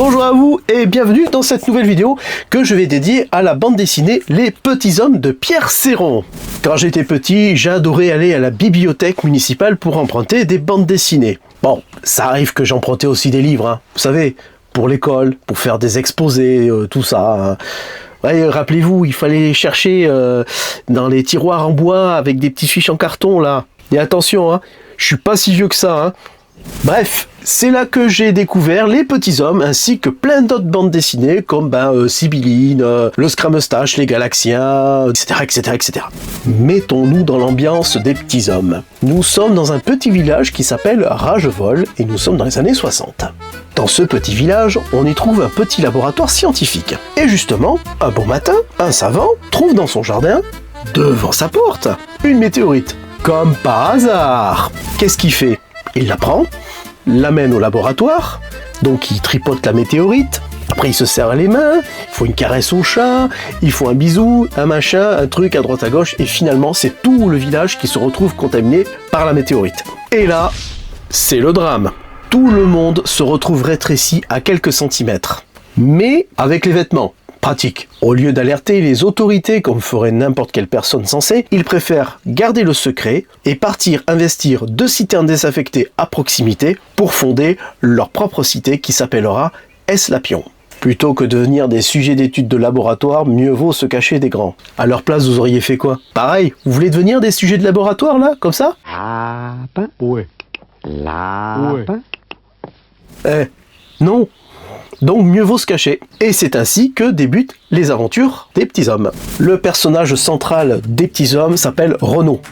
Bonjour à vous et bienvenue dans cette nouvelle vidéo que je vais dédier à la bande dessinée Les Petits Hommes de Pierre Céron. Quand j'étais petit, j'adorais aller à la bibliothèque municipale pour emprunter des bandes dessinées. Bon, ça arrive que j'empruntais aussi des livres, hein. Vous savez, pour l'école, pour faire des exposés, tout ça, hein. Ouais, rappelez-vous, il fallait les chercher dans les tiroirs en bois avec des petites fiches en carton là. Et attention, hein, je suis pas si vieux que ça, hein. Bref, c'est là que j'ai découvert Les Petits Hommes ainsi que plein d'autres bandes dessinées comme Sibylline, Le Scrameustache, Les Galaxiens, etc., etc., etc. Mettons-nous dans l'ambiance des Petits Hommes. Nous sommes dans un petit village qui s'appelle Ragevol et nous sommes dans les années 60. Dans ce petit village, on y trouve un petit laboratoire scientifique. Et justement, un bon matin, un savant trouve dans son jardin, devant sa porte, une météorite. Comme par hasard. Qu'est-ce qu'il fait ? Il la prend, l'amène au laboratoire, donc il tripote la météorite, après il se serre les mains, il faut une caresse au chat, il faut un bisou, un machin, un truc à droite à gauche, et finalement c'est tout le village qui se retrouve contaminé par la météorite. Et là, c'est le drame. Tout le monde se retrouve rétréci à quelques centimètres. Mais avec les vêtements. Pratique. Au lieu d'alerter les autorités comme ferait n'importe quelle personne censée, ils préfèrent garder le secret et partir investir 2 citernes désaffectées à proximité pour fonder leur propre cité qui s'appellera Esclapion. Plutôt que de devenir des sujets d'études de laboratoire, mieux vaut se cacher des grands. À leur place, vous auriez fait quoi? Pareil, vous voulez devenir des sujets de laboratoire là, comme ça? Lapin. Ouais. Lapin. Non. Donc mieux vaut se cacher. Et c'est ainsi que débutent les aventures des Petits Hommes. Le personnage central des Petits Hommes s'appelle Renaud,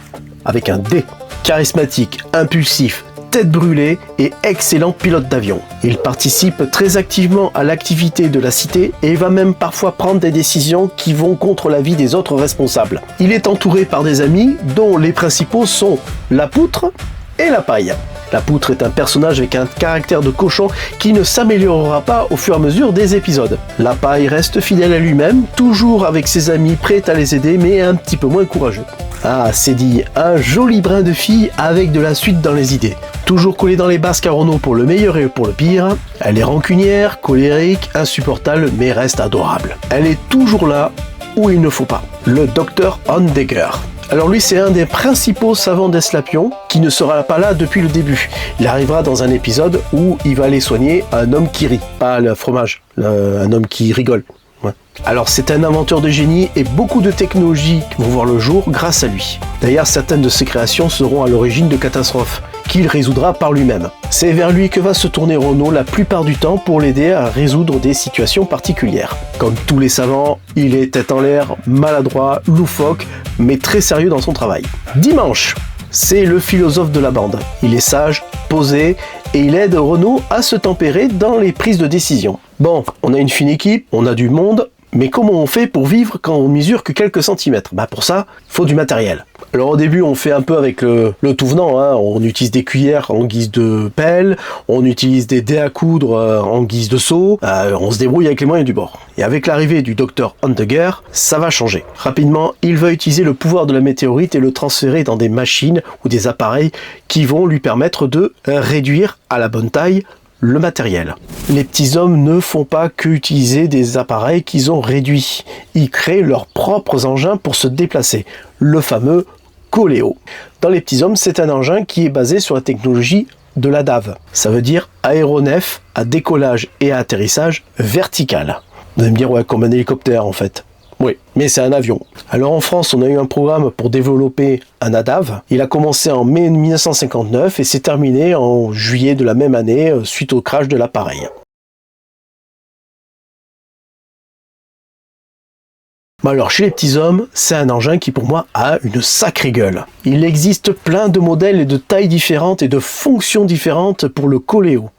avec un D. Charismatique, impulsif, tête brûlée et excellent pilote d'avion. Il participe très activement à l'activité de la cité et va même parfois prendre des décisions qui vont contre l'avis des autres responsables. Il est entouré par des amis dont les principaux sont la poutre et la paille. La poutre est un personnage avec un caractère de cochon qui ne s'améliorera pas au fur et à mesure des épisodes. La paille reste fidèle à lui-même, toujours avec ses amis prêts à les aider mais un petit peu moins courageux. Ah, c'est dit, un joli brin de fille avec de la suite dans les idées. Toujours collée dans les basques à Renaud pour le meilleur et pour le pire, elle est rancunière, colérique, insupportable mais reste adorable. Elle est toujours là où il ne faut pas. Le docteur Andegger. Alors lui, c'est un des principaux savants d'Esclapion qui ne sera pas là depuis le début. Il arrivera dans un épisode où il va aller soigner un homme qui rit, pas le fromage, un homme qui rigole. Ouais. Alors c'est un inventeur de génie et beaucoup de technologies vont voir le jour grâce à lui. D'ailleurs, certaines de ses créations seront à l'origine de catastrophes qu'il résoudra par lui-même. C'est vers lui que va se tourner Renaud la plupart du temps pour l'aider à résoudre des situations particulières. Comme tous les savants, il est tête en l'air, maladroit, loufoque, mais très sérieux dans son travail. Dimanche, c'est le philosophe de la bande. Il est sage, posé, et il aide Renaud à se tempérer dans les prises de décision. Bon, on a une fine équipe, on a du monde, mais comment on fait pour vivre quand on mesure que quelques centimètres? Pour ça, faut du matériel. Alors au début, on fait un peu avec le tout venant, hein. On utilise des cuillères en guise de pelle, on utilise des dés à coudre en guise de seau, on se débrouille avec les moyens du bord. Et avec l'arrivée du docteur Andegger, ça va changer. Rapidement, il va utiliser le pouvoir de la météorite et le transférer dans des machines ou des appareils qui vont lui permettre de réduire à la bonne taille le matériel. Les Petits Hommes ne font pas qu'utiliser des appareils qu'ils ont réduits. Ils créent leurs propres engins pour se déplacer. Le fameux Coléo. Dans Les Petits Hommes, c'est un engin qui est basé sur la technologie de l'ADAV. Ça veut dire aéronef à décollage et à atterrissage vertical. Vous allez me dire, ouais, comme un hélicoptère en fait. Oui, mais c'est un avion. Alors en France, on a eu un programme pour développer un ADAV. Il a commencé en mai 1959 et s'est terminé en juillet de la même année suite au crash de l'appareil. Alors chez Les Petits Hommes, c'est un engin qui pour moi a une sacrée gueule. Il existe plein de modèles et de tailles différentes et de fonctions différentes pour le Coléo.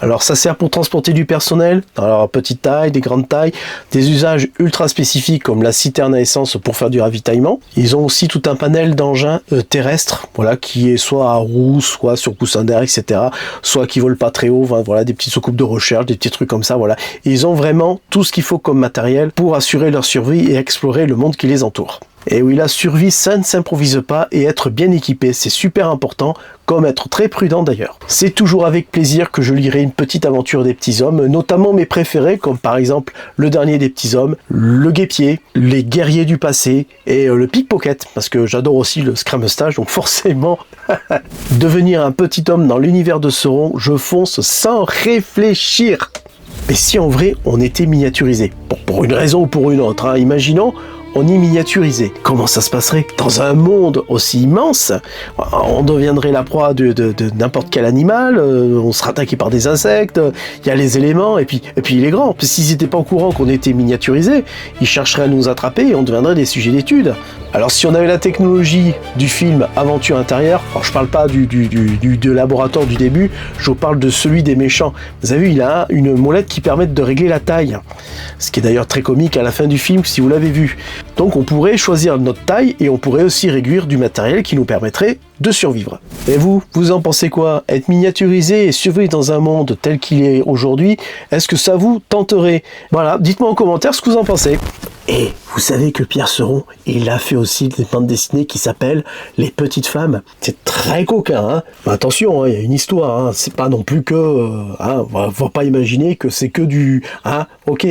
Alors ça sert pour transporter du personnel, dans leur petite taille, des grandes tailles, des usages ultra spécifiques comme la citerne à essence pour faire du ravitaillement. Ils ont aussi tout un panel d'engins terrestres, voilà, qui est soit à roues, soit sur coussin d'air, etc. Soit qui volent pas très haut, voilà, des petites soucoupes de recherche, des petits trucs comme ça, voilà. Et ils ont vraiment tout ce qu'il faut comme matériel pour assurer leur survie et explorer le monde qui les entoure. Et oui, la survie, ça ne s'improvise pas et être bien équipé, c'est super important, comme être très prudent d'ailleurs. C'est toujours avec plaisir que je lirai une petite aventure des petits hommes, notamment mes préférés, comme par exemple le dernier des petits hommes, le guêpier, les guerriers du passé et le pickpocket, parce que j'adore aussi le scrameutage, donc forcément, devenir un petit homme dans l'univers de Sauron, je fonce sans réfléchir. Mais si en vrai on était miniaturisé, pour une raison ou pour une autre, hein, imaginons, on y miniaturisait. Comment ça se passerait? Dans un monde aussi immense, on deviendrait la proie de n'importe quel animal, on sera attaqué par des insectes, il y a les éléments, et puis il est grand. S'ils n'étaient pas au courant qu'on était miniaturisés, ils chercheraient à nous attraper et on deviendrait des sujets d'étude. Alors si on avait la technologie du film Aventure intérieure, alors je parle pas du laboratoire du début, je parle de celui des méchants. Vous avez vu, il a une molette qui permet de régler la taille. Ce qui est d'ailleurs très comique à la fin du film si vous l'avez vu. Donc on pourrait choisir notre taille et on pourrait aussi réduire du matériel qui nous permettrait de survivre. Et vous en pensez quoi? Être miniaturisé et survivre dans un monde tel qu'il est aujourd'hui, est-ce que ça vous tenterait? Voilà, dites-moi en commentaire ce que vous en pensez. Et vous savez que Pierre Seron, il a fait aussi des bandes dessinées qui s'appellent Les Petites Femmes. C'est très coquin, hein. Mais attention, il y a une histoire, hein. C'est pas non plus que... on va pas imaginer que c'est que du... ok,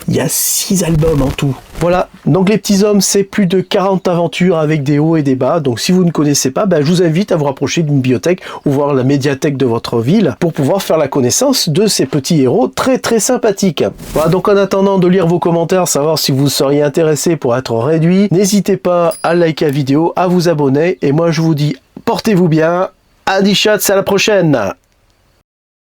Il y a 6 albums en tout. Voilà, donc Les Petits Hommes, c'est plus de 40 aventures avec des hauts et des bas. Donc si vous ne connaissez pas, je vous invite à vous rapprocher d'une bibliothèque ou voir la médiathèque de votre ville pour pouvoir faire la connaissance de ces petits héros très très sympathiques. Voilà, donc en attendant de lire vos commentaires, savoir si vous seriez intéressé pour être réduit, n'hésitez pas à liker la vidéo, à vous abonner. Et moi je vous dis, portez-vous bien, Adi Chatz, à la prochaine!